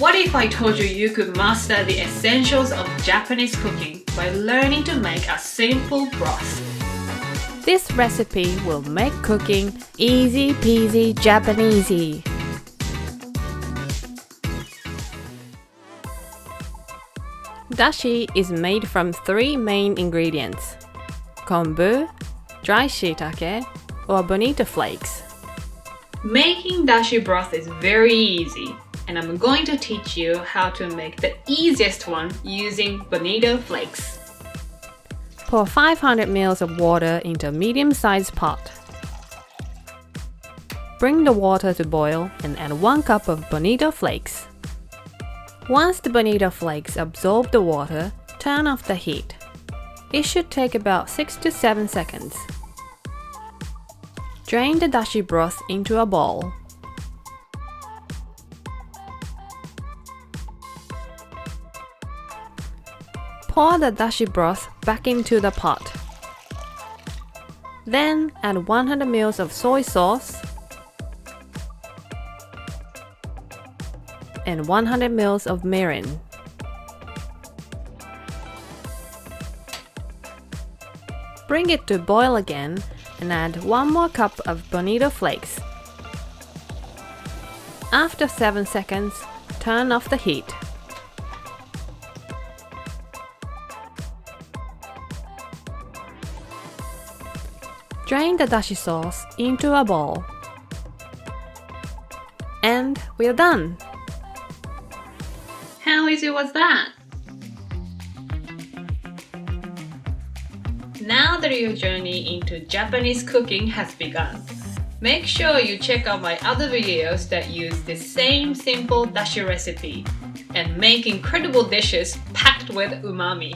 What if I told you could master the essentials of Japanese cooking by learning to make a simple broth? This recipe will make cooking easy peasy Japanesey. Dashi is made from 3 main ingredients: kombu, dry shiitake, or bonito flakes. Making dashi broth is very easy, and I'm going to teach you how to make the easiest one using bonito flakes. Pour 500 ml of water into a medium-sized pot. Bring the water to boil and add 1 cup of bonito flakes. Once the bonito flakes absorb the water, turn off the heat. It should take about 6 to 7 seconds. Drain the dashi broth into a bowl. Pour the dashi broth back into the pot. Then add 100 ml of soy sauce and 100 ml of mirin. Bring it to boil again and add 1 more cup of bonito flakes. After 7 seconds, turn off the heat. Drain the dashi sauce into a bowl. And we're done! How easy was that? Now that your journey into Japanese cooking has begun, make sure you check out my other videos that use the same simple dashi recipe and make incredible dishes packed with umami.